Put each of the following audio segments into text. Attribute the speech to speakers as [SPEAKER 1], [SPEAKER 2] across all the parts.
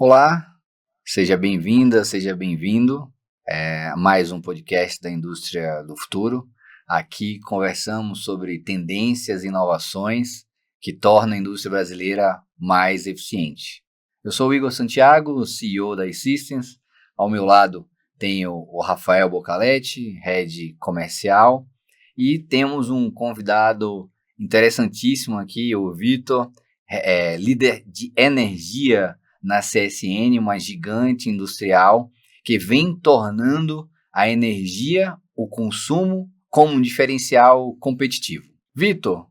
[SPEAKER 1] Olá, seja bem-vinda, seja bem-vindo a mais um podcast da Indústria do Futuro. Aqui conversamos sobre tendências e inovações que tornam a indústria brasileira mais eficiente. Eu sou o Igor Santiago, CEO da eSystems. Ao meu lado tenho o Rafael Bocaletti, Head Comercial, e temos um convidado interessantíssimo aqui, o Vitor, líder de energia na CSN, uma gigante industrial que vem tornando a energia, o consumo, como um diferencial competitivo. Vitor,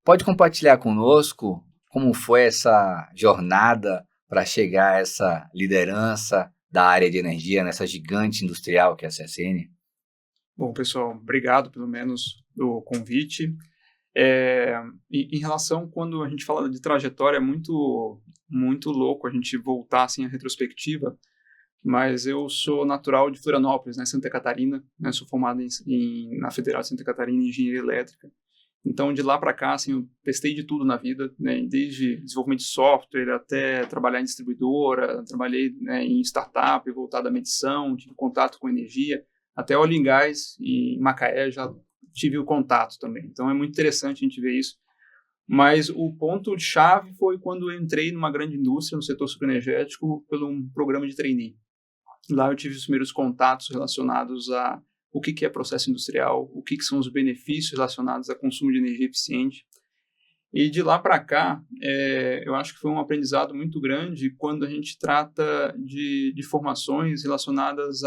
[SPEAKER 1] pode compartilhar conosco como foi essa jornada para chegar a essa liderança da área de energia nessa gigante industrial que é a CSN?
[SPEAKER 2] Bom, pessoal, obrigado pelo menos do convite. Em relação, quando a gente fala de trajetória, é muito louco a gente voltar assim, à retrospectiva, mas eu sou natural de Florianópolis, né, Santa Catarina, né, sou formado na Federal de Santa Catarina em Engenharia Elétrica. Então, de lá para cá, assim, eu testei de tudo na vida, né, desde desenvolvimento de software até trabalhar em distribuidora, trabalhei, né, em startup voltada à medição, tive contato com energia, até óleo e gás, e em Macaé já tive o contato também. Então, é muito interessante a gente ver isso. Mas o ponto-chave foi quando eu entrei numa grande indústria, no setor superenergético, pelo um programa de trainee. Lá eu tive os primeiros contatos relacionados a o que é processo industrial, o que são os benefícios relacionados a consumo de energia eficiente. E de lá para cá, eu acho que foi um aprendizado muito grande quando a gente trata de formações relacionadas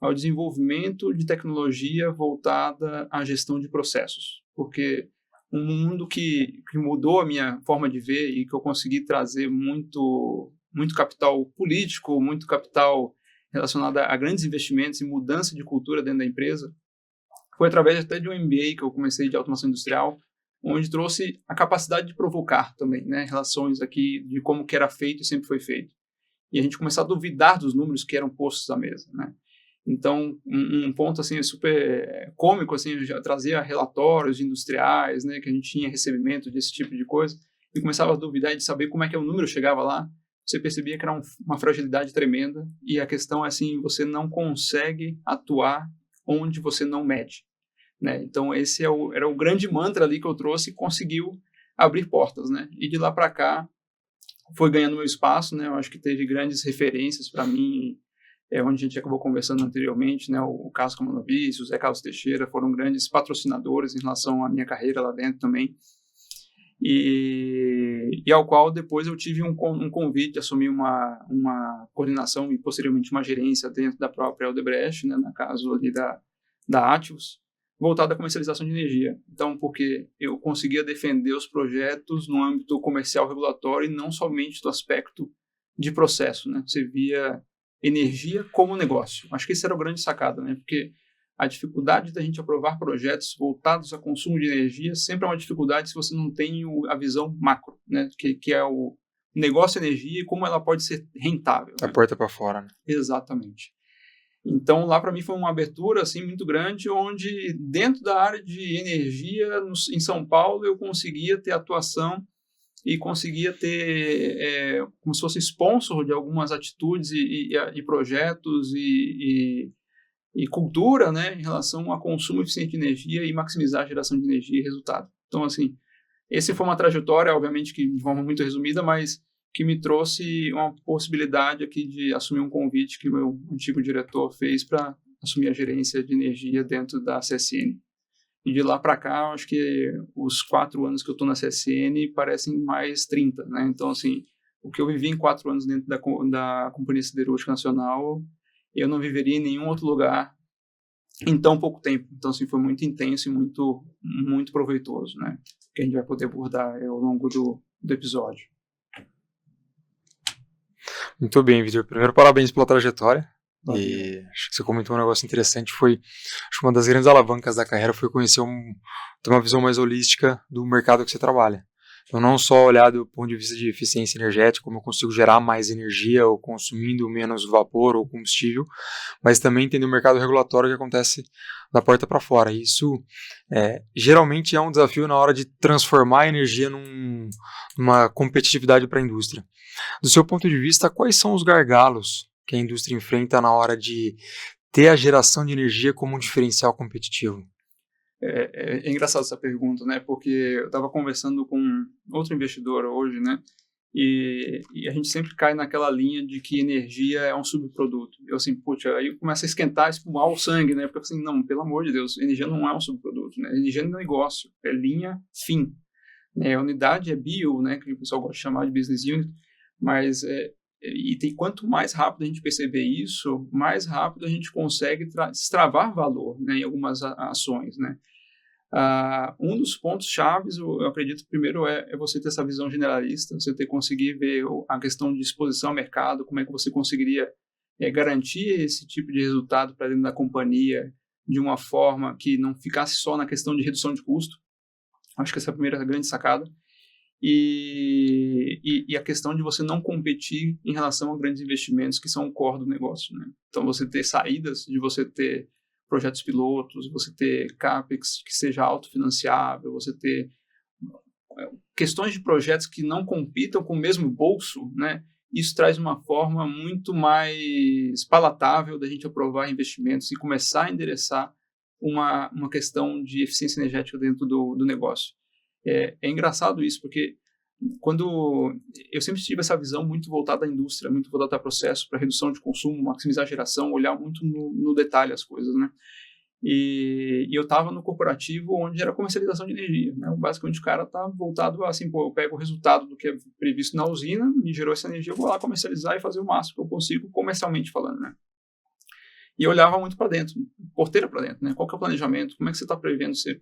[SPEAKER 2] ao desenvolvimento de tecnologia voltada à gestão de processos. Porque um mundo que mudou a minha forma de ver e que eu consegui trazer muito capital político, muito capital relacionado a grandes investimentos e mudança de cultura dentro da empresa, foi através até de um MBA que eu comecei de automação industrial, onde trouxe a capacidade de provocar também, né, relações aqui de como que era feito e sempre foi feito. E a gente começar a duvidar dos números que eram postos à mesa, né? Então, um ponto assim super cômico, assim, eu já trazia relatórios industriais, né, que a gente tinha recebimento desse tipo de coisa, e começava a duvidar de saber como é que o número chegava lá. Você percebia que era uma fragilidade tremenda, e a questão é assim, você não consegue atuar onde você não mede, né? Então, esse era o grande mantra ali que eu trouxe e conseguiu abrir portas, né? E de lá para cá, foi ganhando meu espaço, né? Eu acho que teve grandes referências para mim, onde a gente acabou conversando anteriormente, né? O Carlos Camanovici, o Zé Carlos Teixeira foram grandes patrocinadores em relação à minha carreira lá dentro também. E ao qual depois eu tive um convite de assumir uma coordenação e posteriormente uma gerência dentro da própria Odebrecht, né, no caso ali da Ativos, voltada à comercialização de energia. Então, porque eu conseguia defender os projetos no âmbito comercial regulatório e não somente do aspecto de processo, né? Você via energia como negócio. Acho que esse era o grande sacada, né? Porque a dificuldade da gente aprovar projetos voltados a consumo de energia sempre é uma dificuldade se você não tem a visão macro, né? Que é o negócio de energia e como ela pode ser rentável.
[SPEAKER 3] Da porta para fora, né?
[SPEAKER 2] Exatamente. Então, lá para mim foi uma abertura assim, muito grande, onde dentro da área de energia em São Paulo eu conseguia ter atuação e conseguia ter como se fosse sponsor de algumas atitudes e projetos e cultura, né, em relação a consumo eficiente de energia e maximizar a geração de energia e resultado. Então, assim, essa foi uma trajetória, obviamente que de forma muito resumida, mas que me trouxe uma possibilidade aqui de assumir um convite que o meu antigo diretor fez para assumir a gerência de energia dentro da CSN. E de lá para cá, acho que os 4 anos que eu estou na CSN parecem mais 30, né? Então, assim, o que eu vivi em 4 anos dentro da Companhia Siderúrgica Nacional, eu não viveria em nenhum outro lugar em tão pouco tempo. Então, assim, foi muito intenso e muito proveitoso, né? Que a gente vai poder abordar ao longo do episódio.
[SPEAKER 3] Muito bem, Vitor. Primeiro, parabéns pela trajetória. E acho que você comentou um negócio interessante, acho que uma das grandes alavancas da carreira foi conhecer ter uma visão mais holística do mercado que você trabalha. Eu não só olhar do ponto de vista de eficiência energética, como eu consigo gerar mais energia ou consumindo menos vapor ou combustível, mas também entender o mercado regulatório que acontece da porta para fora. Isso geralmente é um desafio na hora de transformar a energia numa competitividade para a indústria. Do seu ponto de vista, quais são os gargalos que a indústria enfrenta na hora de ter a geração de energia como um diferencial competitivo?
[SPEAKER 2] É engraçado essa pergunta, né? Porque eu estava conversando com outro investidor hoje, né? E a gente sempre cai naquela linha de que energia é um subproduto. Eu assim, putz, aí começa a esquentar, espumar o sangue, né? Porque eu assim, não, pelo amor de Deus, energia não é um subproduto, né? Energia é um negócio, é linha fim. Né? A unidade é bio, né? Que o pessoal gosta de chamar de business unit, mas quanto mais rápido a gente perceber isso, mais rápido a gente consegue destravar valor, né, em algumas ações, né. Um dos pontos chaves, eu acredito, primeiro é você ter essa visão generalista, você conseguir ver a questão de exposição ao mercado, como é que você conseguiria garantir esse tipo de resultado para dentro da companhia de uma forma que não ficasse só na questão de redução de custo. Acho que essa é a primeira grande sacada. E a questão de você não competir em relação a grandes investimentos que são o core do negócio, né? Então, você ter saídas, de você ter projetos pilotos, você ter CAPEX que seja autofinanciável, você ter questões de projetos que não compitam com o mesmo bolso, né? Isso traz uma forma muito mais palatável da gente aprovar investimentos e começar a endereçar uma questão de eficiência energética dentro do negócio. É engraçado isso, porque quando eu sempre tive essa visão muito voltada à indústria, muito voltada a processo, para redução de consumo, maximizar a geração, olhar muito no detalhe as coisas, né? E eu estava no corporativo onde era comercialização de energia, né? Basicamente o cara está voltado a, assim, pô, eu pego o resultado do que é previsto na usina, me gerou essa energia, eu vou lá comercializar e fazer o máximo que eu consigo comercialmente falando, né? E eu olhava muito para dentro, porteira para dentro, né? Qual que é o planejamento? Como é que você está prevendo você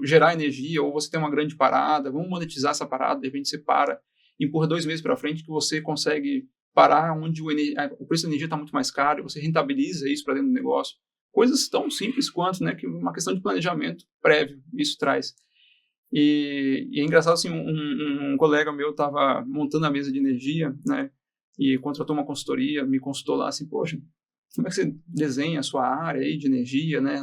[SPEAKER 2] gerar energia? Ou você tem uma grande parada? Vamos monetizar essa parada, de repente você para, empurra 2 meses para frente que você consegue parar onde o preço da energia está muito mais caro, e você rentabiliza isso para dentro do negócio. Coisas tão simples quanto, né, que uma questão de planejamento prévio, isso traz. E é engraçado, assim, um colega meu estava montando a mesa de energia, né, e contratou uma consultoria, me consultou lá, assim, poxa, como é que você desenha a sua área aí de energia, né?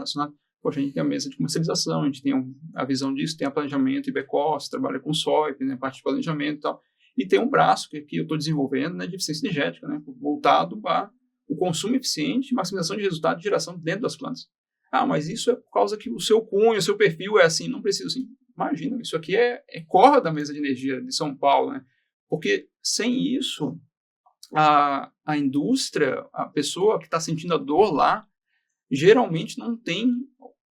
[SPEAKER 2] Poxa, a gente tem a mesa de comercialização, a gente tem a visão disso, tem a planejamento e back-office, trabalha com SOIP, né? Parte de planejamento e tal. E tem um braço que eu estou desenvolvendo, né, de eficiência energética, né? Voltado a o consumo eficiente, maximização de resultado de geração dentro das plantas. Ah, mas isso é por causa que o seu cunho, o seu perfil é assim, não precisa assim. Imagina, isso aqui é core da mesa de energia de São Paulo, né? Porque sem isso, a indústria, a pessoa que está sentindo a dor lá, geralmente não tem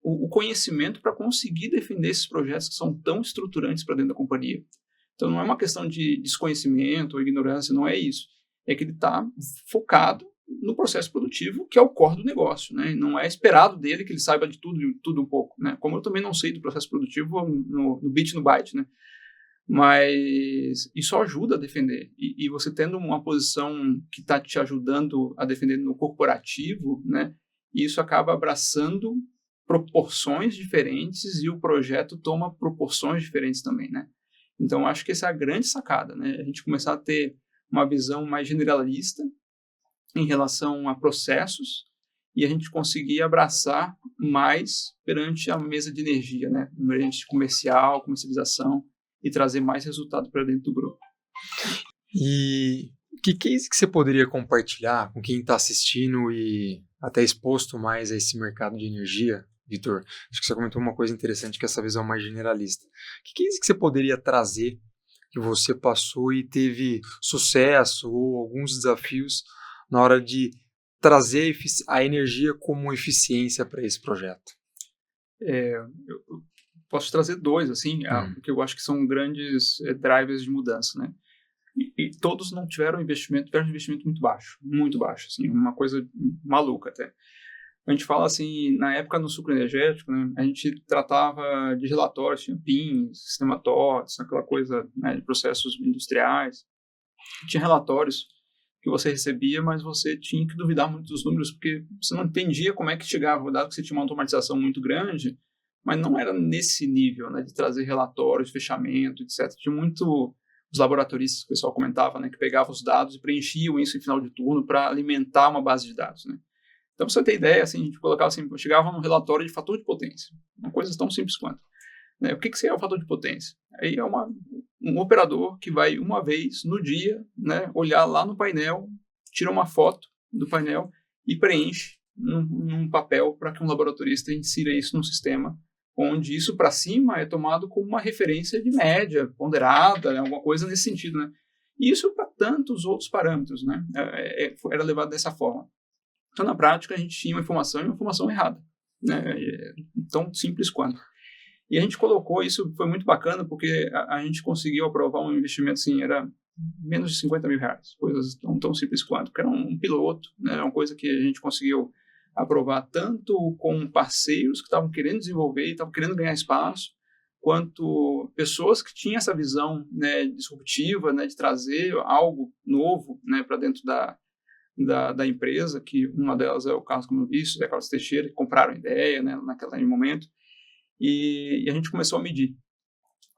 [SPEAKER 2] o conhecimento para conseguir defender esses projetos que são tão estruturantes para dentro da companhia. Então, não é uma questão de desconhecimento ou ignorância, não é isso. É que ele está focado no processo produtivo, que é o core do negócio, né? Não é esperado dele que ele saiba de tudo um pouco, né? Como eu também não sei do processo produtivo no bit, no byte, né? Mas isso ajuda a defender. E você tendo uma posição que está te ajudando a defender no corporativo, né? Isso acaba abraçando proporções diferentes e o projeto toma proporções diferentes também, né? Então, acho que essa é a grande sacada, né? A gente começar a ter uma visão mais generalista em relação a processos e a gente conseguir abraçar mais perante a mesa de energia, né? Ambiente comercial, comercialização e trazer mais resultado para dentro do grupo.
[SPEAKER 3] E que case que você poderia compartilhar com quem está assistindo e até exposto mais a esse mercado de energia, Vitor? Acho que você comentou uma coisa interessante, que é essa visão mais generalista. Que case que você poderia trazer que você passou e teve sucesso ou alguns desafios na hora de trazer a energia como eficiência para esse projeto?
[SPEAKER 2] Eu posso trazer 2, assim, que eu acho que são grandes drivers de mudança, né? E todos não tiveram investimento muito baixo, assim, uma coisa maluca até. A gente fala assim, na época no sucro energético, né, a gente tratava de relatórios, tinha PINs, sistema TOTS, aquela coisa, né, de processos industriais. Tinha relatórios que você recebia, mas você tinha que duvidar muito dos números, porque você não entendia como é que chegava, dado que você tinha uma automatização muito grande, mas não era nesse nível, né, de trazer relatórios, fechamento, etc. Tinha muito os laboratoristas que o pessoal comentava, né, que pegavam os dados e preenchiam isso em final de turno para alimentar uma base de dados, né. Então, pra você ter ideia, assim, a gente colocava assim, chegava num relatório de fator de potência, uma coisa tão simples quanto. Né, o que é o fator de potência? Aí é um operador que vai uma vez no dia, né, olhar lá no painel, tira uma foto do painel e preenche num papel para que um laboratorista insira isso no sistema, onde isso para cima é tomado como uma referência de média, ponderada, né, alguma coisa nesse sentido, né? E isso para tantos outros parâmetros, né? Era levado dessa forma. Então, na prática, a gente tinha uma informação errada, né? Tão simples quanto. E a gente colocou isso, foi muito bacana, porque a gente conseguiu aprovar um investimento, assim, era menos de 50 mil reais, coisas tão simples quanto, que era um piloto, né? Era uma coisa que a gente conseguiu aprovar tanto com parceiros que estavam querendo desenvolver, estavam querendo ganhar espaço, quanto pessoas que tinham essa visão, né, disruptiva, né, de trazer algo novo, né, para dentro da empresa, que uma delas é o Carlos, como eu disse, da Carlos Teixeira, que compraram a ideia, né, naquele momento, e a gente começou a medir.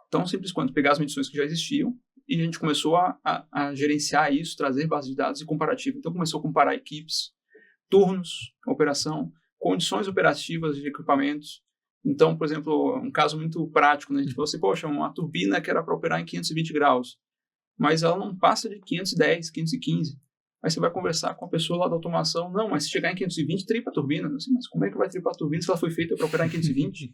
[SPEAKER 2] Tão simples quanto pegar as medições que já existiam, e a gente começou a gerenciar isso, trazer bases de dados e comparativo. Então, começou a comparar equipes, turnos, operação, condições operativas de equipamentos. Então, por exemplo, um caso muito prático, né? A gente falou assim, poxa, uma turbina que era para operar em 520 graus, mas ela não passa de 510, 515. Aí você vai conversar com a pessoa lá da automação, não, mas se chegar em 520, tripa a turbina. Assim, mas como é que vai tripar a turbina se ela foi feita para operar em 520?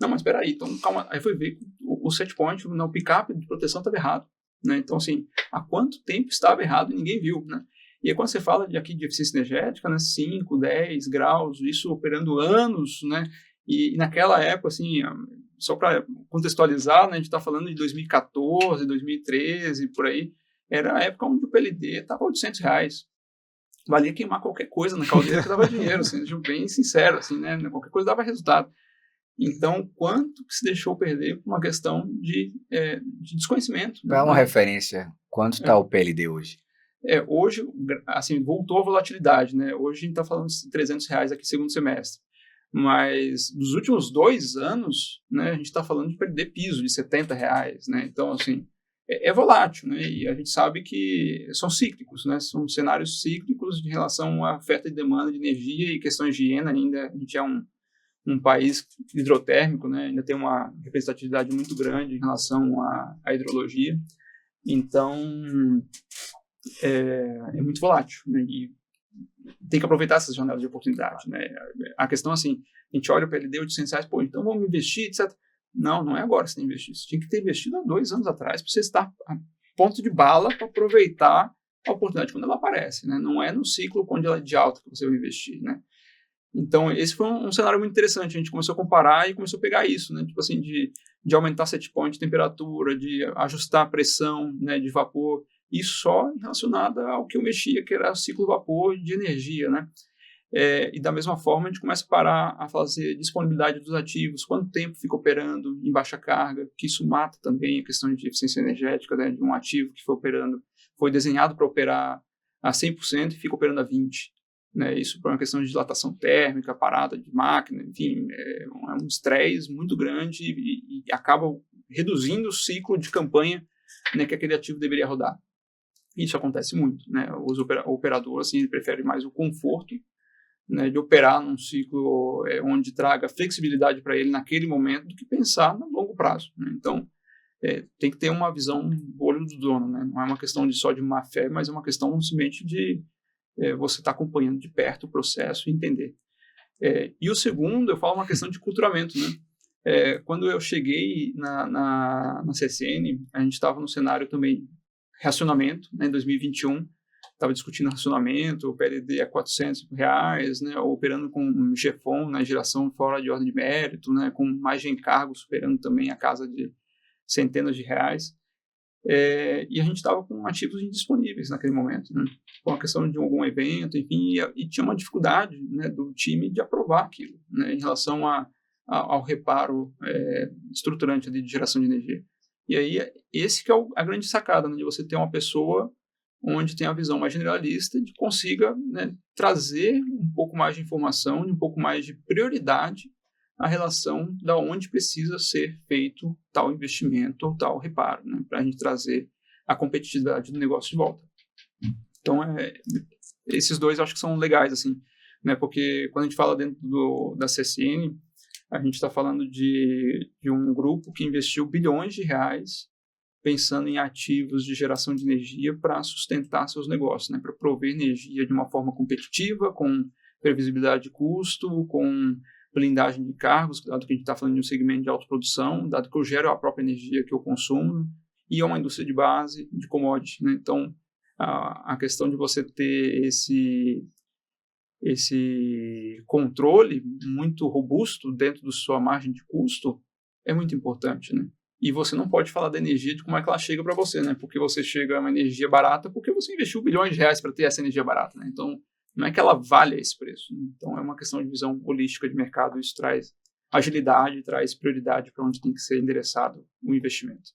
[SPEAKER 2] Não, mas espera aí, então calma. Aí foi ver que o set point, o pick-up de proteção estava errado, né? Então, assim, há quanto tempo estava errado e ninguém viu, né? E aí, quando você fala de eficiência energética, né, 5, 10 graus, isso operando anos, né, e naquela época, assim, só para contextualizar, né, a gente está falando de 2014, 2013, por aí, era a época onde o PLD estava R$800. Valia queimar qualquer coisa na caldeira que dava dinheiro, assim, bem sincero, assim, né, qualquer coisa dava resultado. Então, quanto que se deixou perder por uma questão de desconhecimento?
[SPEAKER 1] Dá uma referência, quanto está o PLD hoje?
[SPEAKER 2] Hoje, assim, voltou a volatilidade, né? Hoje a gente está falando de R$300 aqui segundo semestre. Mas nos últimos 2 anos, né, a gente está falando de perder piso de R$70, né? Então, assim, é volátil, né? E a gente sabe que são cíclicos, né? São cenários cíclicos de relação à oferta e demanda de energia e questões de higiene ainda. A gente é um país hidrotérmico, né? Ainda tem uma representatividade muito grande em relação à hidrologia. Então, é muito volátil, né? E tem que aproveitar essas janelas de oportunidade, né? A questão, assim, a gente olha o PLD R$800, pô, então vamos investir, etc. Não é agora que você tem que investir. Você tinha que ter investido há 2 anos atrás para você estar a ponto de bala para aproveitar a oportunidade quando ela aparece, né? Não é no ciclo onde ela é de alta que você vai investir, né? Então, esse foi um cenário muito interessante. A gente começou a comparar e começou a pegar isso, né? Tipo assim, de aumentar set point de temperatura, de ajustar a pressão, né, de vapor, e só relacionado ao que eu mexia, que era o ciclo vapor de energia, né? E da mesma forma, a gente começa a parar a fazer disponibilidade dos ativos, quanto tempo fica operando em baixa carga, que isso mata também a questão de eficiência energética, né, de um ativo que foi desenhado para operar a 100% e fica operando a 20%. Né, isso por uma questão de dilatação térmica, parada de máquina, enfim, é um estresse muito grande e acaba reduzindo o ciclo de campanha, né, que aquele ativo deveria rodar. Isso acontece muito, né? O operador, assim, ele prefere mais o conforto, né, de operar num ciclo onde traga flexibilidade para ele naquele momento do que pensar no longo prazo, né? Então, tem que ter uma visão do olho do dono, né? Não é uma questão só de má fé, mas é uma questão simplesmente de você estar acompanhando de perto o processo e entender. E o segundo, eu falo uma questão de culturamento, né? Quando eu cheguei na CSN, a gente estava no cenário também racionamento, né, em 2021, estava discutindo racionamento, o PLD a R$400, né, operando com um GFON, né, geração fora de ordem de mérito, né, com mais de encargo, superando também a casa de centenas de reais. E a gente estava com ativos indisponíveis naquele momento, né, com a questão de algum evento, enfim, e tinha uma dificuldade, né, do time de aprovar aquilo, né, em relação ao reparo estruturante de geração de energia. E aí, esse que é a grande sacada, né, de você ter uma pessoa onde tem a visão mais generalista, de consiga, né, trazer um pouco mais de informação, um pouco mais de prioridade a relação da onde precisa ser feito tal investimento ou tal reparo, né, para a gente trazer a competitividade do negócio de volta. Então, esses dois eu acho que são legais, assim, né, porque quando a gente fala dentro da CSN, a gente está falando de um grupo que investiu bilhões de reais pensando em ativos de geração de energia para sustentar seus negócios, né, para prover energia de uma forma competitiva, com previsibilidade de custo, com blindagem de cargos, dado que a gente está falando de um segmento de autoprodução, dado que eu gero a própria energia que eu consumo, e é uma indústria de base, de commodity, né? Então, a questão de você ter esse controle muito robusto dentro da sua margem de custo é muito importante, né? E você não pode falar da energia de como é que ela chega para você, né? Porque você chega a uma energia barata porque você investiu bilhões de reais para ter essa energia barata, né? Então, não é que ela valha esse preço, né? Então, é uma questão de visão holística de mercado. Isso traz agilidade, traz prioridade para onde tem que ser endereçado o investimento.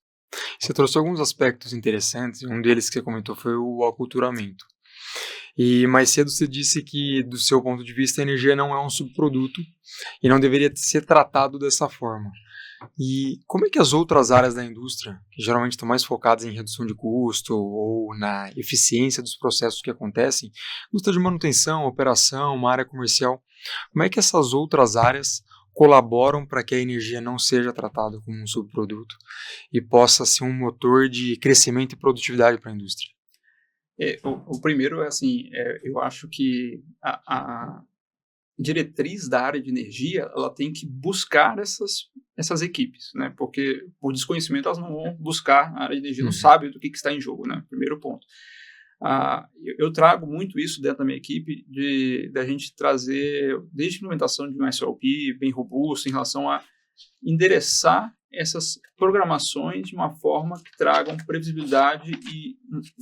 [SPEAKER 3] Você trouxe alguns aspectos interessantes. Um deles que você comentou foi o aculturamento. E mais cedo você disse que, do seu ponto de vista, a energia não é um subproduto e não deveria ser tratado dessa forma. E como é que as outras áreas da indústria, que geralmente estão mais focadas em redução de custo ou na eficiência dos processos que acontecem, indústria de manutenção, operação, uma área comercial, como é que essas outras áreas colaboram para que a energia não seja tratada como um subproduto e possa ser um motor de crescimento e produtividade para a indústria?
[SPEAKER 2] O primeiro é assim, eu acho que a diretriz da área de energia, ela tem que buscar essas equipes, né? Porque por desconhecimento elas não vão buscar a área de energia, não sabem do que está em jogo, né? Primeiro ponto. Eu trago muito isso dentro da minha equipe, da gente trazer, desde a implementação de um SOP bem robusto em relação a endereçar essas programações de uma forma que tragam previsibilidade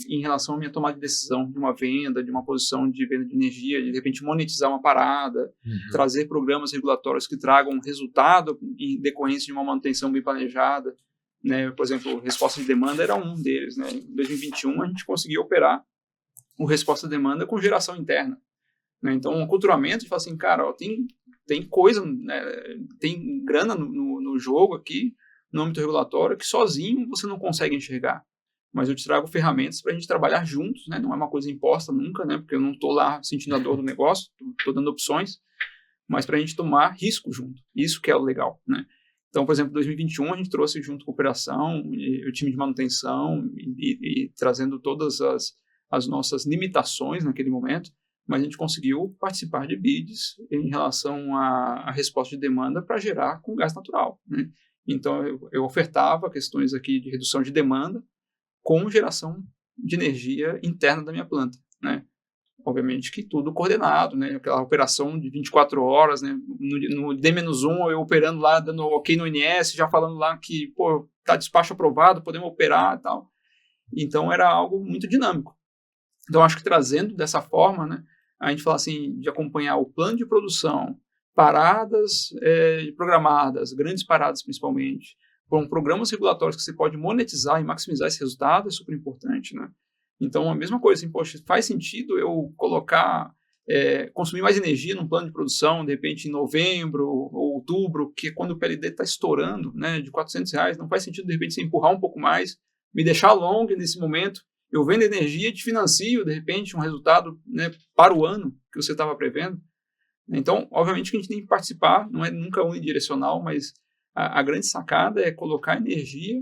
[SPEAKER 2] em relação à minha tomada de decisão de uma venda, de uma posição de venda de energia, de repente monetizar uma parada, trazer programas regulatórios que tragam resultado em decorrência de uma manutenção bem planejada, né? Por exemplo, resposta de demanda era um deles, né? Em 2021 a gente conseguiu operar o resposta de demanda com geração interna, né? Então, um aculturamento de falar assim, cara, ó, tem coisa, né, tem grana no jogo aqui, no âmbito regulatório, que sozinho você não consegue enxergar. Mas eu te trago ferramentas para a gente trabalhar juntos, né? Não é uma coisa imposta nunca, né? Porque eu não estou lá sentindo a dor do negócio, estou dando opções, mas para a gente tomar risco junto. Isso que é o legal, né? Então, por exemplo, em 2021 a gente trouxe junto com a operação, o time de manutenção e trazendo todas as nossas limitações naquele momento, mas a gente conseguiu participar de bids em relação à resposta de demanda para gerar com gás natural, né? Então, eu ofertava questões aqui de redução de demanda com geração de energia interna da minha planta, né? Obviamente que tudo coordenado, né? Aquela operação de 24 horas, né? No D-1, eu operando lá, dando ok no INS, já falando lá que, pô, tá despacho aprovado, podemos operar e tal. Então, era algo muito dinâmico. Então, acho que trazendo dessa forma, né? A gente fala assim, de acompanhar o plano de produção, paradas programadas, grandes paradas principalmente, com programas regulatórios que você pode monetizar e maximizar esse resultado é super importante, né? Então, a mesma coisa, assim, poxa, faz sentido eu colocar, consumir mais energia num plano de produção, de repente em novembro ou outubro, que é quando o PLD está estourando, né, de R$400, não faz sentido de repente você empurrar um pouco mais, me deixar long nesse momento, eu vendo energia e te financio, de repente, um resultado, né, para o ano que você estava prevendo. Então, obviamente que a gente tem que participar, não é nunca unidirecional, mas a grande sacada é colocar energia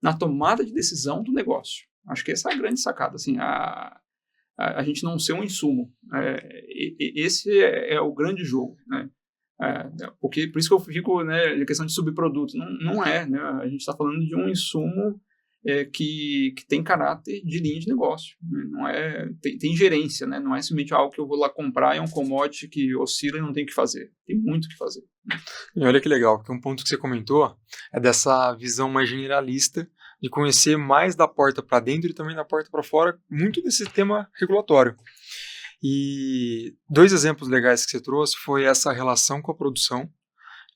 [SPEAKER 2] na tomada de decisão do negócio. Acho que essa é a grande sacada, assim, a gente não ser um insumo. Esse é o grande jogo, né? Porque, por isso que eu fico, né, na questão de subproduto. Não é, né? A gente está falando de um insumo que tem caráter de linha de negócio, né? Não é, tem gerência, né? Não é simplesmente algo que eu vou lá comprar, é um commodity que oscila e não tem o que fazer. Tem muito o que fazer.
[SPEAKER 3] E olha que legal, porque um ponto que você comentou é dessa visão mais generalista de conhecer mais da porta para dentro e também da porta para fora, muito desse tema regulatório. E 2 exemplos legais que você trouxe foi essa relação com a produção.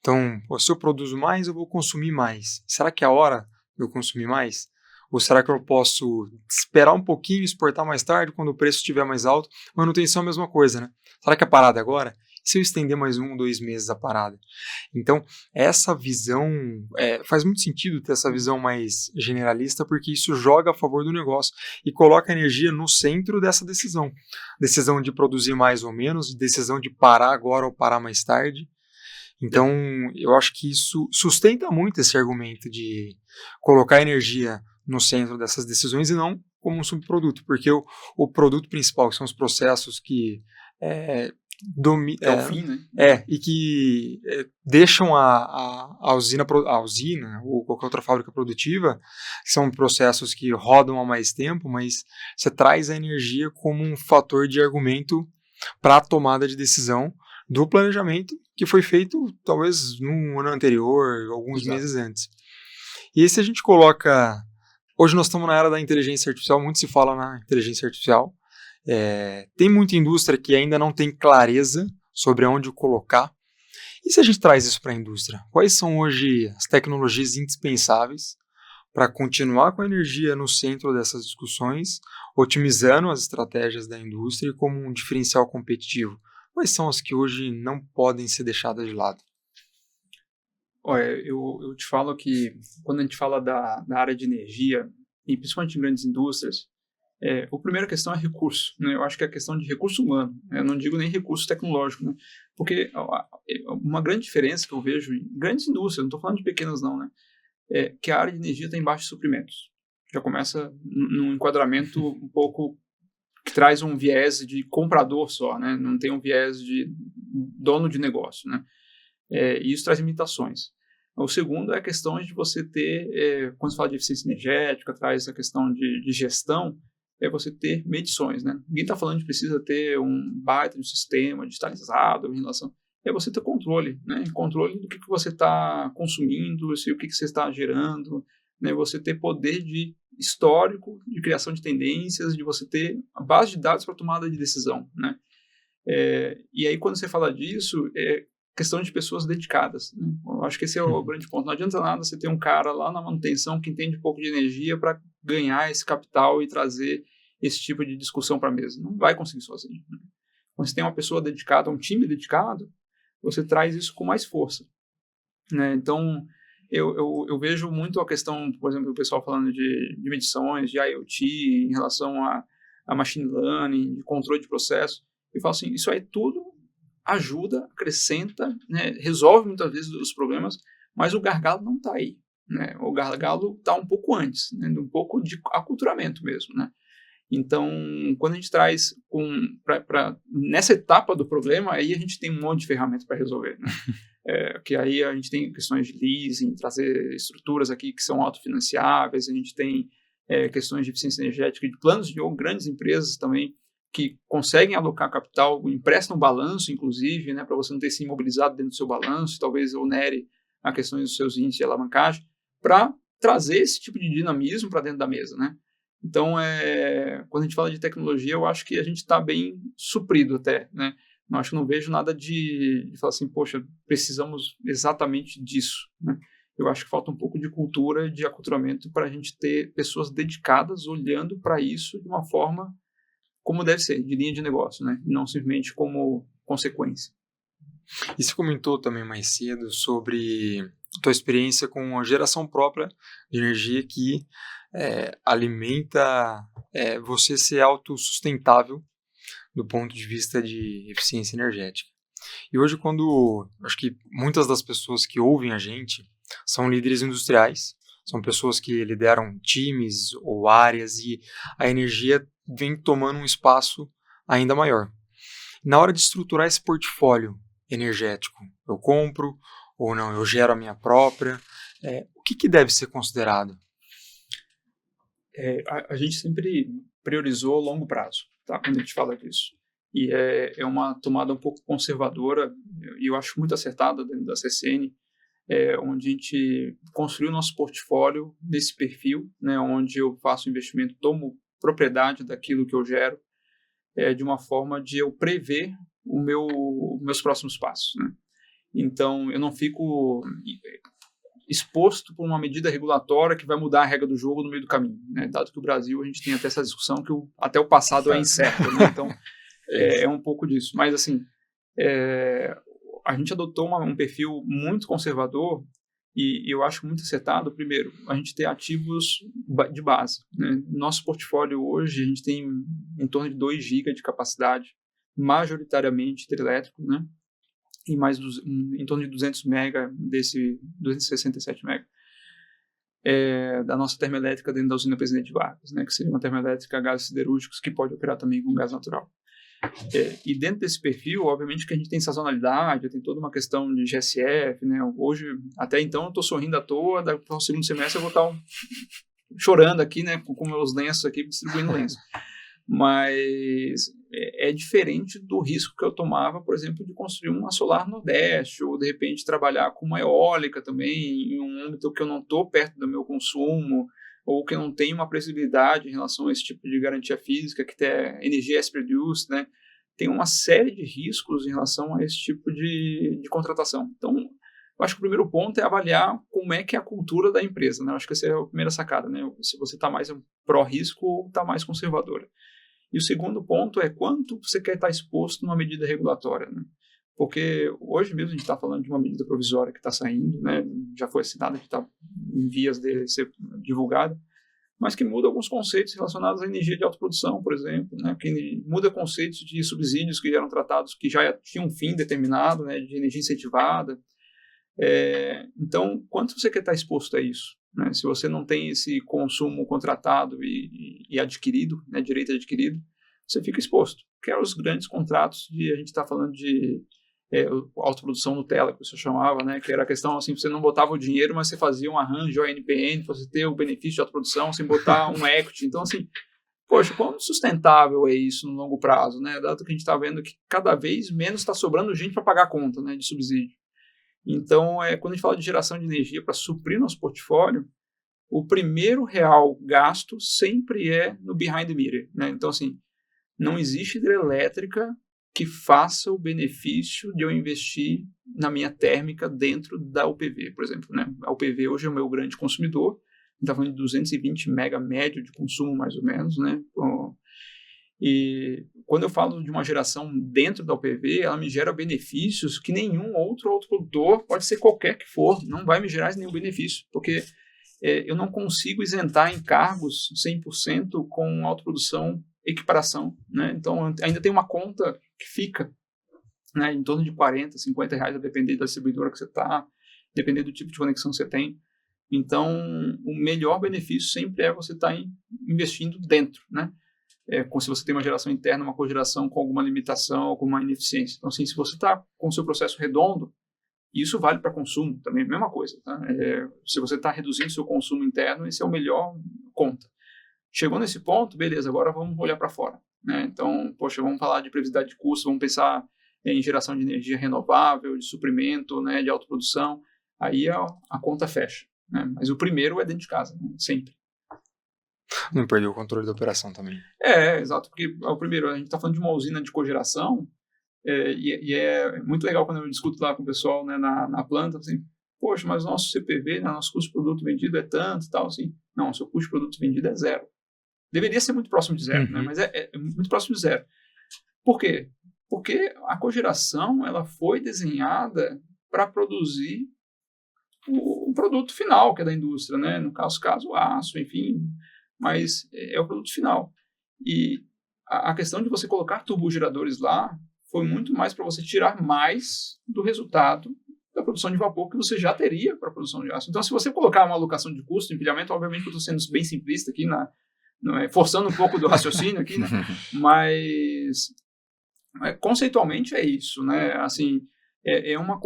[SPEAKER 3] Então, se eu produzo mais, eu vou consumir mais. Será que é a hora de eu consumir mais? Ou será que eu posso esperar um pouquinho e exportar mais tarde, quando o preço estiver mais alto? Manutenção é a mesma coisa, né? Será que a parada é agora? E se eu estender mais 1 ou 2 meses a parada? Então, essa visão, faz muito sentido ter essa visão mais generalista, porque isso joga a favor do negócio e coloca a energia no centro dessa decisão. Decisão de produzir mais ou menos, decisão de parar agora ou parar mais tarde. Então, eu acho que isso sustenta muito esse argumento de colocar a energia no centro dessas decisões e não como um subproduto, porque o produto principal, que são os processos que
[SPEAKER 2] é o fim, né?
[SPEAKER 3] E que deixam a usina ou qualquer outra fábrica produtiva, que são processos que rodam há mais tempo, mas você traz a energia como um fator de argumento para a tomada de decisão do planejamento que foi feito talvez no ano anterior, alguns meses antes. E aí se a gente coloca... Hoje nós estamos na era da inteligência artificial, muito se fala na inteligência artificial. Tem muita indústria que ainda não tem clareza sobre onde colocar. E se a gente traz isso para a indústria? Quais são hoje as tecnologias indispensáveis para continuar com a energia no centro dessas discussões, otimizando as estratégias da indústria como um diferencial competitivo? Quais são as que hoje não podem ser deixadas de lado?
[SPEAKER 2] Olha, eu te falo que quando a gente fala da área de energia, e principalmente em grandes indústrias, a primeira questão é recurso, né? Eu acho que é a questão de recurso humano, eu não digo nem recurso tecnológico, né? Porque uma grande diferença que eu vejo em grandes indústrias, não estou falando de pequenas não, né? É que a área de energia está em baixos suprimentos. Já começa num enquadramento um pouco que traz um viés de comprador só, né? Não tem um viés de dono de negócio, né? E isso traz limitações. O segundo é a questão de você ter, quando se fala de eficiência energética, traz a questão de gestão, é você ter medições, né? Ninguém está falando de precisa ter um baita de um sistema digitalizado em relação... É você ter controle, né? Controle do que você está consumindo, o que você está gerando, né? Você ter poder de histórico, de criação de tendências, de você ter a base de dados para tomada de decisão, né? E aí, quando você fala disso, questão de pessoas dedicadas, né? Eu acho que esse é o grande ponto. Não adianta nada você ter um cara lá na manutenção que entende um pouco de energia para ganhar esse capital e trazer esse tipo de discussão para a mesa. Não vai conseguir sozinho, né? Quando você tem uma pessoa dedicada, um time dedicado, você traz isso com mais força, né? Então, eu vejo muito a questão, por exemplo, o pessoal falando de medições, de IoT, em relação a machine learning, de controle de processo. Eu falo assim, isso aí tudo ajuda, acrescenta, né, resolve muitas vezes os problemas, mas o gargalo não está aí, né? O gargalo está um pouco antes, né, um pouco de aculturamento mesmo, né? Então, quando a gente traz nessa etapa do problema, aí a gente tem um monte de ferramentas para resolver, né? Que aí a gente tem questões de leasing, trazer estruturas aqui que são autofinanciáveis, a gente tem questões de eficiência energética, de planos de grandes empresas também, que conseguem alocar capital, emprestam no balanço, inclusive, né, para você não ter se imobilizado dentro do seu balanço, talvez onere a questão dos seus índices de alavancagem, para trazer esse tipo de dinamismo para dentro da mesa, né? Então, quando a gente fala de tecnologia, eu acho que a gente está bem suprido até, né? Eu acho que não vejo nada de falar assim, poxa, precisamos exatamente disso, né? Eu acho que falta um pouco de cultura, de aculturamento para a gente ter pessoas dedicadas olhando para isso de uma forma como deve ser, de linha de negócio, né? Não simplesmente como consequência.
[SPEAKER 3] E você comentou também mais cedo sobre a tua experiência com a geração própria de energia que alimenta você ser autossustentável do ponto de vista de eficiência energética. E hoje, acho que muitas das pessoas que ouvem a gente são líderes industriais, são pessoas que lideram times ou áreas e a energia vem tomando um espaço ainda maior. Na hora de estruturar esse portfólio energético, eu compro ou não, eu gero a minha própria, o que deve ser considerado?
[SPEAKER 2] A gente sempre priorizou longo prazo, tá? Quando a gente fala disso. E é uma tomada um pouco conservadora, e eu acho muito acertada dentro da CCN, onde a gente construiu nosso portfólio nesse perfil, né, onde eu faço investimento, tomo propriedade daquilo que eu gero, de uma forma de eu prever meus próximos passos, né? Então, eu não fico exposto por uma medida regulatória que vai mudar a regra do jogo no meio do caminho, né? Dado que o Brasil, a gente tem até essa discussão que até o passado é incerto, né? Então, é um pouco disso. Mas, assim, A gente adotou um perfil muito conservador e eu acho muito acertado. Primeiro, a gente ter ativos de base, né? Nosso portfólio hoje, a gente tem em torno de 2 GB de capacidade, majoritariamente hidrelétrico, né? E mais em torno de 200 MB desse 267 MB da nossa termoelétrica dentro da usina Presidente Vargas, né? Que seria uma termoelétrica a gases siderúrgicos que pode operar também com gás natural. E dentro desse perfil, obviamente que a gente tem sazonalidade, tem toda uma questão de GSF, né? Hoje, até então, eu estou sorrindo à toa, no segundo semestre eu vou estar chorando aqui, né? Com meus lenços aqui, distribuindo lenços. Mas é diferente do risco que eu tomava, por exemplo, de construir uma solar nordeste, ou de repente trabalhar com uma eólica também, em um âmbito que eu não estou perto do meu consumo, ou que eu não tenho uma previsibilidade em relação a esse tipo de garantia física, que tem energia as-produced, né? Tem uma série de riscos em relação a esse tipo de contratação. Então, eu acho que o primeiro ponto é avaliar como é que é a cultura da empresa, né? Eu acho que essa é a primeira sacada, né? Se você está mais pró-risco ou está mais conservadora. E o segundo ponto é quanto você quer estar exposto numa medida regulatória, né? Porque hoje mesmo a gente está falando de uma medida provisória que está saindo, né? Já foi assinada, que está em vias de ser divulgada, mas que muda alguns conceitos relacionados à energia de autoprodução, por exemplo, né? Que muda conceitos de subsídios que já eram tratados, que já tinham um fim determinado, né? De energia incentivada. Então, quanto você quer estar exposto a isso, né? Se você não tem esse consumo contratado e adquirido, né? Direito adquirido, você fica exposto. Que é os grandes contratos a gente está falando de autoprodução Nutella, que você chamava, né? Que era a questão assim, você não botava o dinheiro, mas você fazia um arranjo ONPN para você ter o benefício de autoprodução sem botar um equity. Então, assim, poxa, quão sustentável é isso no longo prazo, né? Dado que a gente está vendo que cada vez menos está sobrando gente para pagar a conta, né, de subsídio. Então, quando a gente fala de geração de energia para suprir nosso portfólio, o primeiro real gasto sempre é no behind the meter, né? Então, assim, não existe hidrelétrica que faça o benefício de eu investir na minha térmica dentro da UPV, por exemplo, né? A UPV hoje é o meu grande consumidor, está falando de 220 mega médio de consumo, mais ou menos, né? E quando eu falo de uma geração dentro da UPV, ela me gera benefícios que nenhum outro produtor, pode ser qualquer que for, não vai me gerar nenhum benefício, porque eu não consigo isentar encargos 100% com autoprodução, equiparação, né? Então, ainda tem uma conta que fica, né, em torno de 40, 50 reais, a depender da distribuidora que você está, depender do tipo de conexão que você tem. Então, o melhor benefício sempre é você estar investindo dentro, né? Como se você tem uma geração interna, uma cogeração com alguma limitação, alguma ineficiência. Então, assim, se você está com o seu processo redondo, isso vale para consumo também, mesma coisa. Tá? Se você está reduzindo seu consumo interno, esse é o melhor conta. Chegou nesse ponto, beleza, agora vamos olhar para fora. Né? Então, poxa, vamos falar de previsibilidade de custo, vamos pensar em geração de energia renovável, de suprimento, né, de autoprodução. Aí a conta fecha. Né? Mas o primeiro é dentro de casa, né? Sempre.
[SPEAKER 3] Não perdeu o controle da operação também.
[SPEAKER 2] Exato, porque o primeiro, a gente está falando de uma usina de cogeração, e é muito legal quando eu discuto lá com o pessoal, né, na planta, assim, poxa, mas o nosso CPV, né, nosso custo de produto vendido é tanto e tal, assim. Não, o seu custo de produto vendido é zero. Deveria ser muito próximo de zero, né, mas é muito próximo de zero. Por quê? Porque a cogeração, ela foi desenhada para produzir o produto final, que é da indústria, né, no caso o aço, enfim, mas é o produto final. E a questão de você colocar turbogeradores lá foi muito mais para você tirar mais do resultado da produção de vapor que você já teria para a produção de aço. Então, se você colocar uma alocação de custo, empilhamento, obviamente eu estou sendo bem simplista aqui, forçando um pouco do raciocínio aqui, né? Mas conceitualmente é isso, né? Assim, é uma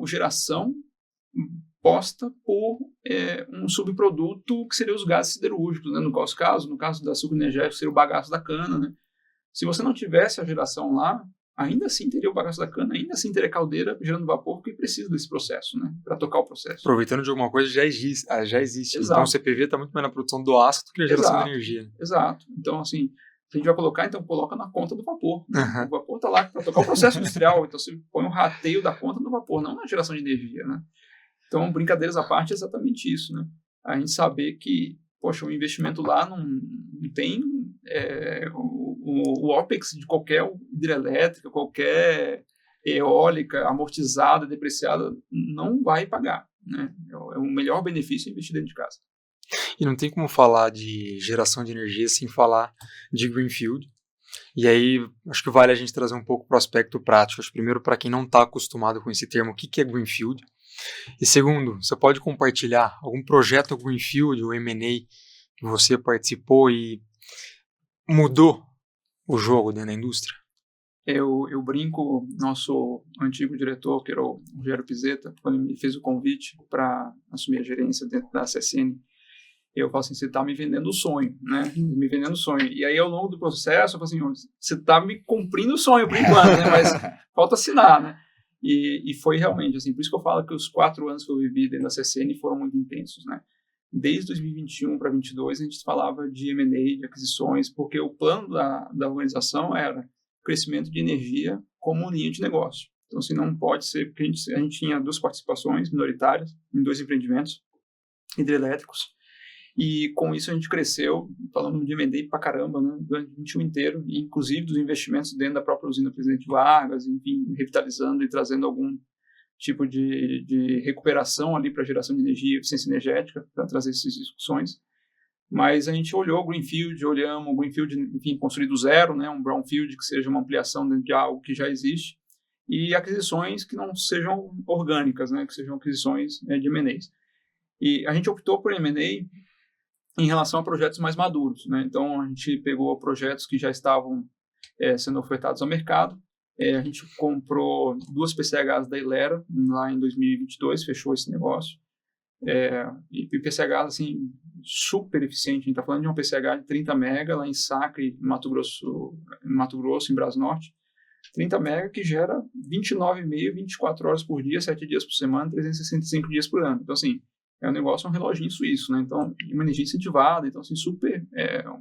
[SPEAKER 2] geração posta por um subproduto que seria os gases siderúrgicos, né? No caso da suco energético, seria o bagaço da cana, né? Se você não tivesse a geração lá, ainda assim teria o bagaço da cana, ainda assim teria caldeira gerando vapor, porque precisa desse processo, né? Para tocar o processo.
[SPEAKER 3] Aproveitando de alguma coisa, já existe.
[SPEAKER 2] Exato.
[SPEAKER 3] Então o CPV está muito mais na produção do aço do que na geração de energia.
[SPEAKER 2] Exato. Então, assim, se a gente vai colocar, então coloca na conta do vapor. Né? O vapor está lá para tocar o processo industrial, então você põe um rateio da conta do vapor, não na geração de energia, né? Então, brincadeiras à parte, é exatamente isso, né? A gente saber que, poxa, o investimento lá não tem o OPEX de qualquer hidrelétrica, qualquer eólica, amortizada, depreciada, não vai pagar, né? É o melhor benefício investir dentro de casa.
[SPEAKER 3] E não tem como falar de geração de energia sem falar de greenfield. E aí, acho que vale a gente trazer um pouco para o aspecto prático. Acho, primeiro, para quem não está acostumado com esse termo, o que é greenfield? E segundo, você pode compartilhar algum projeto greenfield ou M&A que você participou e mudou o jogo dentro da indústria?
[SPEAKER 2] Eu brinco, nosso antigo diretor, que era o Rogério Pizeta, quando ele me fez o convite para assumir a gerência dentro da CSN, eu falo assim, você está me vendendo o sonho, né? Me vendendo o sonho. E aí, ao longo do processo, eu falo assim, você está me cumprindo o sonho por enquanto, né? Mas falta assinar, né? E foi realmente, assim, por isso que eu falo que os 4 anos que eu vivi dentro da CSN foram muito intensos, né? Desde 2021 para 2022, a gente falava de M&A, de aquisições, porque o plano da organização era crescimento de energia como linha de negócio. Então, assim, não pode ser, porque a gente tinha 2 participações minoritárias em 2 empreendimentos hidrelétricos, e com isso a gente cresceu, falando de M&A pra caramba, né, durante 2021 inteiro, e inclusive dos investimentos dentro da própria usina Presidente Vargas, enfim, revitalizando e trazendo algum tipo de recuperação ali para geração de energia, eficiência energética, para trazer essas discussões. Mas a gente olhou o Greenfield, olhamos o Greenfield, enfim, construir do zero, né, um Brownfield que seja uma ampliação de algo que já existe, e aquisições que não sejam orgânicas, né, que sejam aquisições de M&As. E a gente optou por M&A em relação a projetos mais maduros, né? Então, a gente pegou projetos que já estavam sendo ofertados ao mercado. A gente comprou 2 PCHs da Ilera lá em 2022, fechou esse negócio. E PCHs, assim, super eficiente. A gente está falando de um PCH de 30 MB lá em Sacre, Mato Grosso, em Brasnorte. 30 MB que gera 29,5, 24 horas por dia, 7 dias por semana, 365 dias por ano. Então, assim, é um negócio, um reloginho suíço, né? Então, uma energia incentivada, então, assim, super,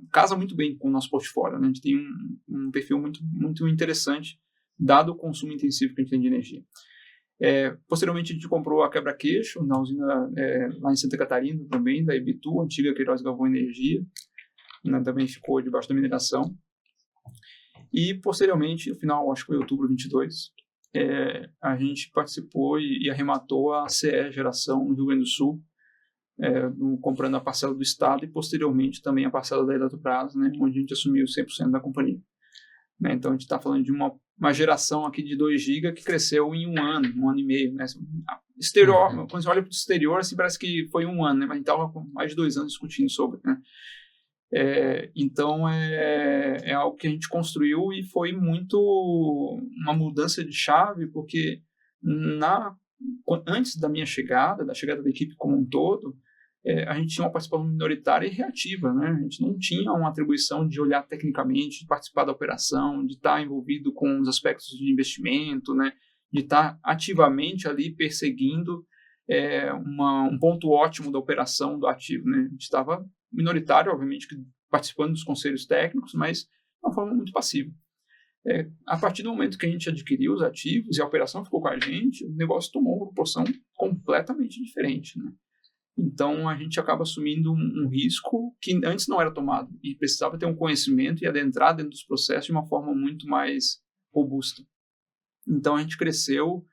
[SPEAKER 2] casa muito bem com o nosso portfólio, né? A gente tem um perfil muito, muito interessante, dado o consumo intensivo que a gente tem de energia. Posteriormente, a gente comprou a Quebra-Queixo, na usina lá em Santa Catarina também, da Ibitu, antiga Queiroz Galvão Energia, né? Também ficou debaixo da mineração. E, posteriormente, no final, acho que foi outubro de 2022, a gente participou e arrematou a CE Geração no Rio Grande do Sul, comprando a parcela do Estado e posteriormente também a parcela da Eletrobras, né, onde a gente assumiu 100% da companhia. Né, então a gente está falando de uma geração aqui de 2 GB que cresceu em um ano e meio. Né, exterior, quando você olha para o exterior, assim, parece que foi 1 ano, né, mas a gente estava com mais de 2 anos discutindo sobre. Né. Então é algo que a gente construiu e foi muito uma mudança de chave, porque antes da minha chegada, da chegada da equipe como um todo, a gente tinha uma participação minoritária e reativa, né? A gente não tinha uma atribuição de olhar tecnicamente, de participar da operação, de estar envolvido com os aspectos de investimento, né? De estar ativamente ali perseguindo um ponto ótimo da operação do ativo, né? A gente estava minoritário, obviamente, participando dos conselhos técnicos, mas de uma forma muito passiva. A partir do momento que a gente adquiriu os ativos e a operação ficou com a gente, o negócio tomou uma proporção completamente diferente, né? Então, a gente acaba assumindo um risco que antes não era tomado e precisava ter um conhecimento e adentrar dentro dos processos de uma forma muito mais robusta. Então, a gente cresceu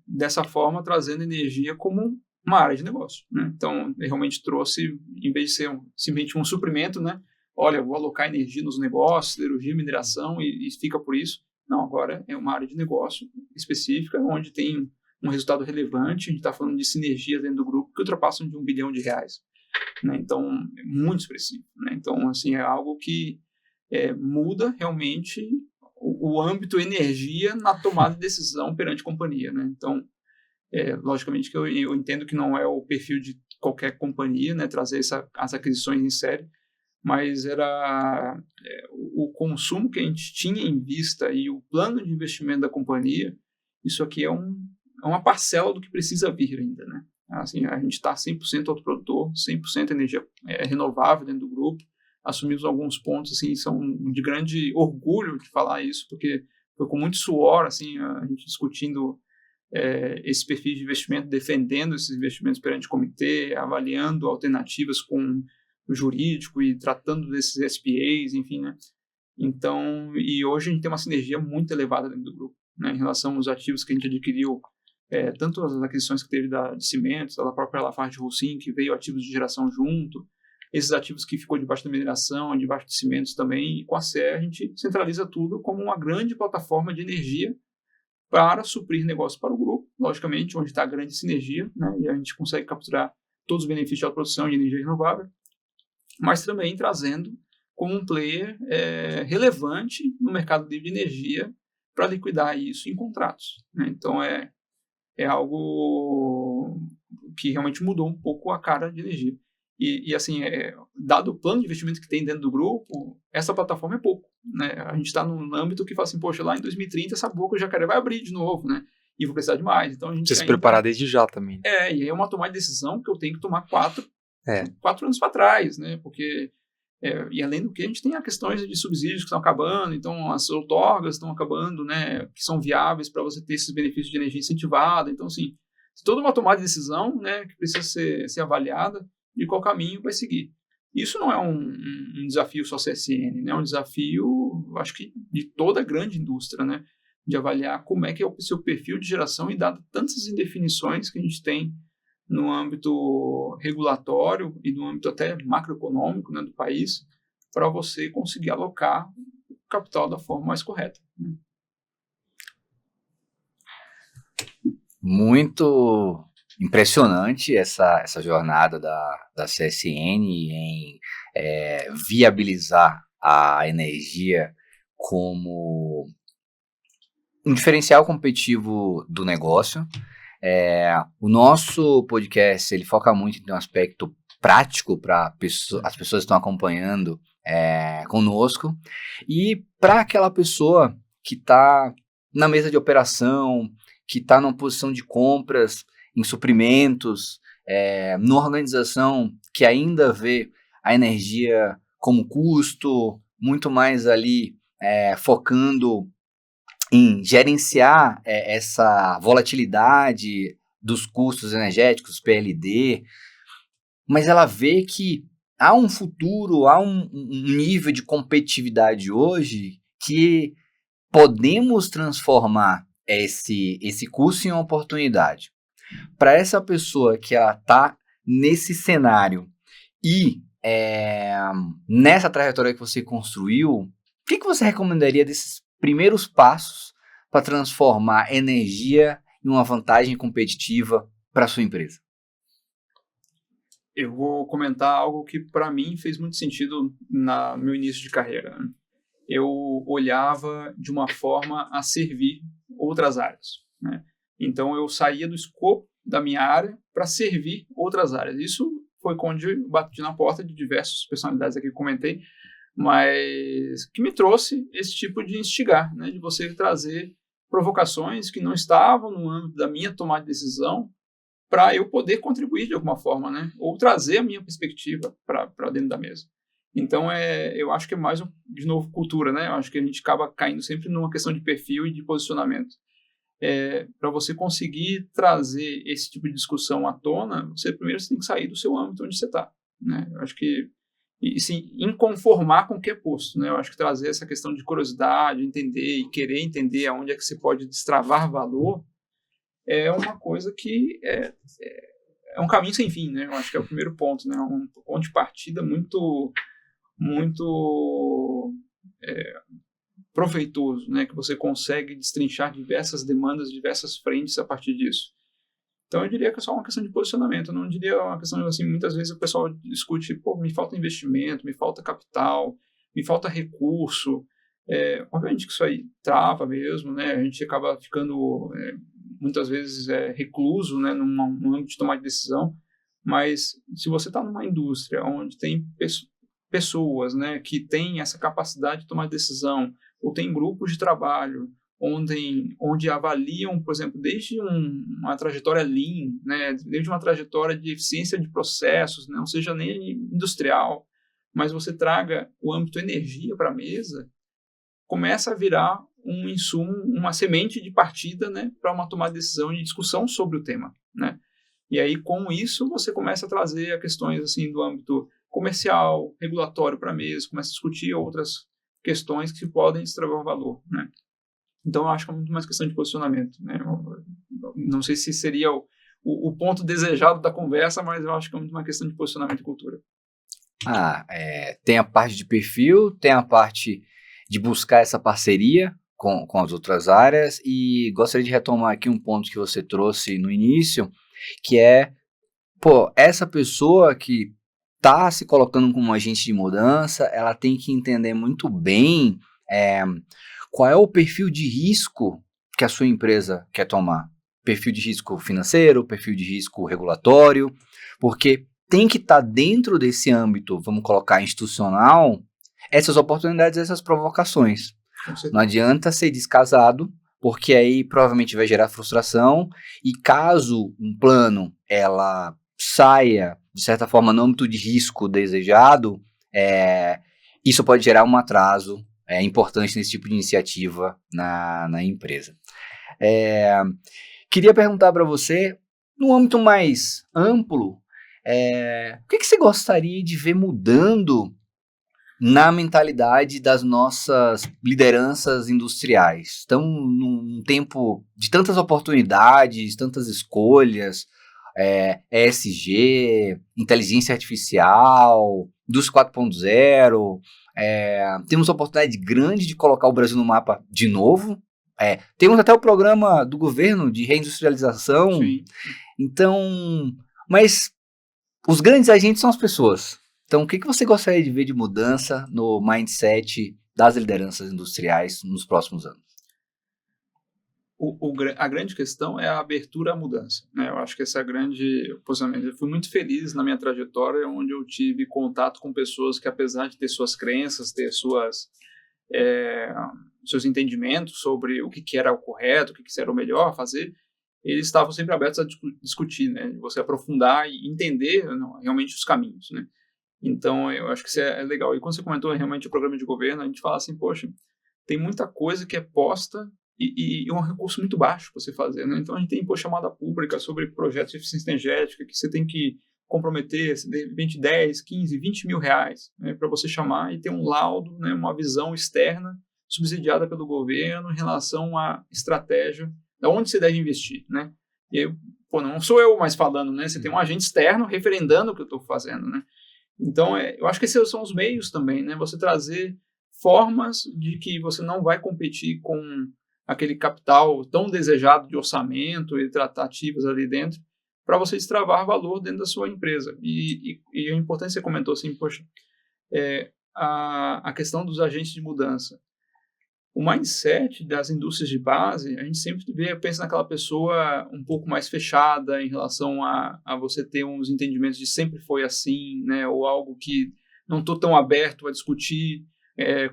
[SPEAKER 2] dessa forma, trazendo energia como uma área de negócio, né? Então, realmente trouxe, em vez de ser simplesmente um suprimento, né? Olha, vou alocar energia nos negócios, siderurgia, mineração e fica por isso. Não, agora é uma área de negócio específica, onde tem um resultado relevante. A gente está falando de sinergias dentro do grupo que ultrapassam de R$1 bilhão, né? Então, é muito expressivo, né? Então, assim, é algo que muda realmente o âmbito energia na tomada de decisão perante a companhia, né? Então, logicamente que eu entendo que não é o perfil de qualquer companhia, né, trazer as aquisições em série, mas era o consumo que a gente tinha em vista e o plano de investimento da companhia. Isso aqui é uma parcela do que precisa vir ainda, né? Assim, a gente está 100% autoprodutor, 100% energia renovável dentro do grupo. Assumimos alguns pontos, assim, são de grande orgulho de falar isso, porque foi com muito suor, assim, a gente discutindo esse perfil de investimento, defendendo esses investimentos perante o comitê, avaliando alternativas com o jurídico e tratando desses SPAs, enfim, né? Então, e hoje a gente tem uma sinergia muito elevada dentro do grupo, né, em relação aos ativos que a gente adquiriu, tanto as aquisições que teve de cimentos, da própria LafargeHolcim, que veio ativos de geração junto, esses ativos que ficou debaixo da mineração, debaixo de cimentos também, e com a CE a gente centraliza tudo como uma grande plataforma de energia para suprir negócios para o grupo, logicamente, onde está a grande sinergia, né, e a gente consegue capturar todos os benefícios da produção de energia renovável, mas também trazendo como um player relevante no mercado livre de energia para liquidar isso em contratos, né? Então é algo que realmente mudou um pouco a cara de energia. E assim, dado o plano de investimento que tem dentro do grupo, essa plataforma é pouco, né? A gente está num âmbito que fala assim, poxa, lá em 2030 essa boca do jacaré vai abrir de novo, né? E vou precisar de mais. Então a gente
[SPEAKER 3] Você se preparar desde já também.
[SPEAKER 2] E é uma tomada de decisão que eu tenho que tomar 4 anos para trás, né? Porque, e além do que, a gente tem as questões de subsídios que estão acabando, então as outorgas estão acabando, né? Que são viáveis para você ter esses benefícios de energia incentivada. Então, assim, toda uma tomada de decisão, né? Que precisa ser avaliada de qual caminho vai seguir. Isso não é um desafio só CSN, né? É um desafio, acho que, de toda a grande indústria, né? De avaliar como é que é o seu perfil de geração e dado tantas indefinições que a gente tem no âmbito regulatório e no âmbito até macroeconômico, né, do país, para você conseguir alocar o capital da forma mais correta, né?
[SPEAKER 1] Muito impressionante essa jornada da CSN em viabilizar a energia como um diferencial competitivo do negócio. O nosso podcast ele foca muito em um aspecto prático para as pessoas que estão acompanhando conosco e para aquela pessoa que está na mesa de operação, que está numa posição de compras em suprimentos, numa organização que ainda vê a energia como custo, muito mais ali focando em gerenciar essa volatilidade dos custos energéticos, PLD, mas ela vê que há um futuro, há um nível de competitividade hoje que podemos transformar esse custo em uma oportunidade. Para essa pessoa que ela está nesse cenário e nessa trajetória que você construiu, o que você recomendaria desses primeiros passos para transformar energia em uma vantagem competitiva para a sua empresa?
[SPEAKER 2] Eu vou comentar algo que para mim fez muito sentido no meu início de carreira, né? Eu olhava de uma forma a servir outras áreas, né? Então eu saía do escopo da minha área para servir outras áreas. Isso foi quando eu bati na porta de diversas personalidades aqui que eu comentei, mas que me trouxe esse tipo de instigar, né, de você trazer provocações que não estavam no âmbito da minha tomada de decisão para eu poder contribuir de alguma forma, né, ou trazer a minha perspectiva para dentro da mesa. Então, eu acho que é mais, de novo, cultura, né? Eu acho que a gente acaba caindo sempre numa questão de perfil e de posicionamento. Para você conseguir trazer esse tipo de discussão à tona, você primeiro tem que sair do seu âmbito onde você está, né? Eu acho que e sim, inconformar com o que é posto, né? Eu acho que trazer essa questão de curiosidade, entender e querer entender aonde é que você pode destravar valor é uma coisa que é um caminho sem fim, né? Eu acho que é o primeiro ponto, né? Um ponto de partida muito proveitoso, né? Que você consegue destrinchar diversas demandas, diversas frentes a partir disso. Então, eu diria que é só uma questão de posicionamento, eu não diria uma questão, assim, muitas vezes o pessoal discute, me falta investimento, me falta capital, me falta recurso. Obviamente que isso aí trava mesmo, né? A gente acaba ficando, muitas vezes, recluso, né? Num âmbito de tomar de decisão, mas se você está numa indústria onde tem pessoas, né, que têm essa capacidade de tomar decisão, ou tem grupos de trabalho, onde avaliam, por exemplo, desde uma trajetória Lean, né, desde uma trajetória de eficiência de processos, não seja nem industrial, mas você traga o âmbito energia para a mesa, começa a virar um insumo, uma semente de partida, né, para uma tomada de decisão e discussão sobre o tema, né? E aí, com isso, você começa a trazer questões assim, do âmbito comercial, regulatório para a mesa, começa a discutir outras questões que podem destravar o valor, né? Então, eu acho que é muito mais questão de posicionamento, né? Não sei se seria o ponto desejado da conversa, mas eu acho que é muito uma questão de posicionamento e cultura.
[SPEAKER 1] Tem a parte de perfil, tem a parte de buscar essa parceria com as outras áreas, e gostaria de retomar aqui um ponto que você trouxe no início, que é, essa pessoa que está se colocando como agente de mudança, ela tem que entender muito bem qual é o perfil de risco que a sua empresa quer tomar. Perfil de risco financeiro, perfil de risco regulatório, porque tem que estar dentro desse âmbito, vamos colocar, institucional, essas oportunidades, essas provocações. Não adianta ser descasado, porque aí provavelmente vai gerar frustração, e caso um plano ela saia, de certa forma, no âmbito de risco desejado, isso pode gerar um atraso importante nesse tipo de iniciativa na empresa. Queria perguntar para você, no âmbito mais amplo, o que você gostaria de ver mudando na mentalidade das nossas lideranças industriais? Estão num tempo de tantas oportunidades, tantas escolhas, ESG, inteligência artificial, indústria 4.0, temos a oportunidade grande de colocar o Brasil no mapa de novo, temos até o programa do governo de reindustrialização.
[SPEAKER 2] Sim.
[SPEAKER 1] Então, mas os grandes agentes são as pessoas. Então, o que você gostaria de ver de mudança no mindset das lideranças industriais nos próximos anos?
[SPEAKER 2] A grande questão é a abertura à mudança, né? Eu acho que essa é a grande posicionamento. Eu fui muito feliz na minha trajetória, onde eu tive contato com pessoas que, apesar de ter suas crenças, ter seus entendimentos sobre o que era o correto, o que era o melhor a fazer, eles estavam sempre abertos a discutir, né? Você aprofundar e entender realmente os caminhos, né? Então, eu acho que isso é legal. E quando você comentou realmente o programa de governo, a gente fala assim, poxa, tem muita coisa que é posta e é um recurso muito baixo para você fazer, né? Então, a gente tem chamada pública sobre projetos de eficiência energética que você tem que comprometer, de repente, 10, 15, 20 mil reais, né, para você chamar e ter um laudo, né, uma visão externa subsidiada pelo governo em relação à estratégia, de onde você deve investir, né? E aí, não sou eu mais falando, né? Você tem um agente externo referendando o que eu estou fazendo, né? Então, eu acho que esses são os meios também, né? Você trazer formas de que você não vai competir com aquele capital tão desejado de orçamento e tratativas ali dentro, para você destravar valor dentro da sua empresa. E é importante, você comentou assim, poxa, a questão dos agentes de mudança. O mindset das indústrias de base, a gente sempre pensa naquela pessoa um pouco mais fechada em relação a você ter uns entendimentos de sempre foi assim, né? Ou algo que não estou tão aberto a discutir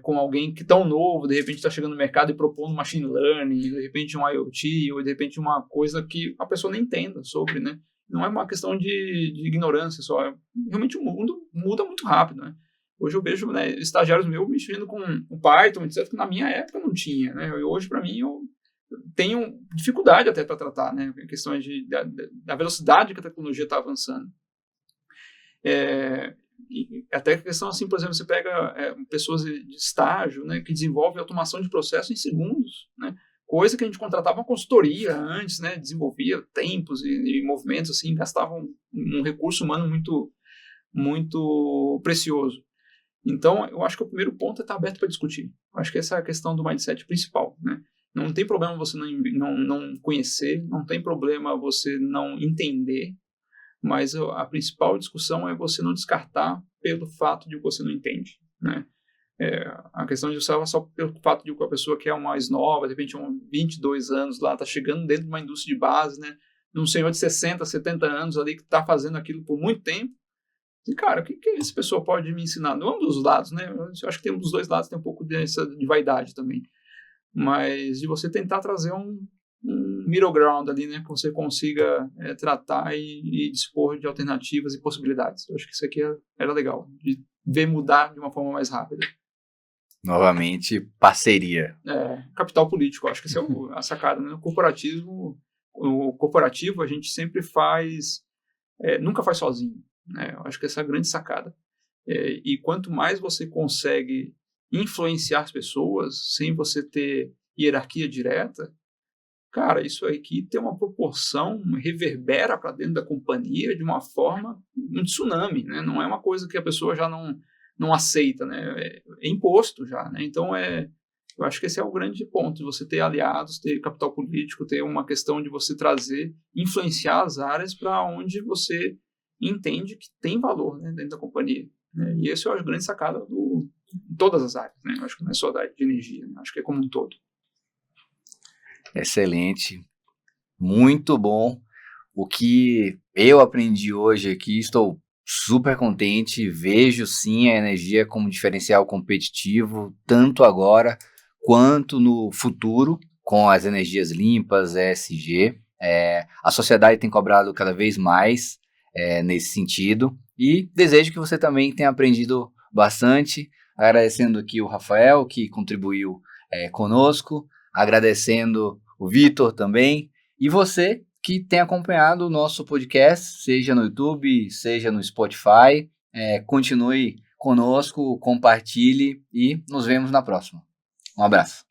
[SPEAKER 2] com alguém que tão novo, de repente está chegando no mercado e propondo machine learning, de repente um IoT, ou de repente uma coisa que a pessoa nem entenda sobre, né? Não é uma questão de ignorância só, realmente o mundo muda muito rápido, né? Hoje eu vejo, né, estagiários meus mexendo com Python, etc., que na minha época não tinha, né? E hoje, para mim, eu tenho dificuldade até para tratar, né? Questões da velocidade que a tecnologia está avançando. Até a questão, assim, por exemplo, você pega pessoas de estágio, né, que desenvolvem automação de processo em segundos, né? Coisa que a gente contratava uma consultoria antes, né? Desenvolvia tempos e movimentos, assim, gastavam um recurso humano muito, muito precioso. Então, eu acho que o primeiro ponto é estar aberto para discutir. Eu acho que essa é a questão do mindset principal, né? Não tem problema você não conhecer, não tem problema você não entender, mas a principal discussão é você não descartar pelo fato de que você não entende, né? A questão de só pelo fato de que a pessoa que é mais nova, de repente 22 anos lá, está chegando dentro de uma indústria de base, né? De um senhor de 60, 70 anos ali que está fazendo aquilo por muito tempo. E, cara, o que essa pessoa pode me ensinar? Não é um dos lados, né? Eu acho que tem um dos dois lados, tem um pouco de vaidade também. Mas de você tentar trazer um middle ground ali, né? Que você consiga tratar e dispor de alternativas e possibilidades. Eu acho que isso aqui era legal, de ver mudar de uma forma mais rápida.
[SPEAKER 1] Novamente, parceria.
[SPEAKER 2] Capital político, acho que essa é a sacada, né? O corporativo a gente sempre faz, nunca faz sozinho. Eu acho que essa é a grande sacada. E quanto mais você consegue influenciar as pessoas sem você ter hierarquia direta, cara, isso aqui tem uma proporção, reverbera para dentro da companhia de uma forma, um tsunami, né? Não é uma coisa que a pessoa já não aceita, né? É imposto já, né? Então, eu acho que esse é o grande ponto, de você ter aliados, ter capital político, ter uma questão de você trazer, influenciar as áreas para onde você entende que tem valor, né, dentro da companhia. Né? E esse é a grande sacada em todas as áreas, né? Eu acho que não é só da área de energia, né? Acho que é como um todo.
[SPEAKER 1] Excelente, muito bom. O que eu aprendi hoje aqui, estou super contente, vejo sim a energia como diferencial competitivo, tanto agora quanto no futuro, com as energias limpas, ESG. A sociedade tem cobrado cada vez mais nesse sentido, e desejo que você também tenha aprendido bastante, agradecendo aqui o Rafael, que contribuiu conosco, agradecendo o Vitor também, e você que tem acompanhado o nosso podcast, seja no YouTube, seja no Spotify. Continue conosco, compartilhe e nos vemos na próxima. Um abraço.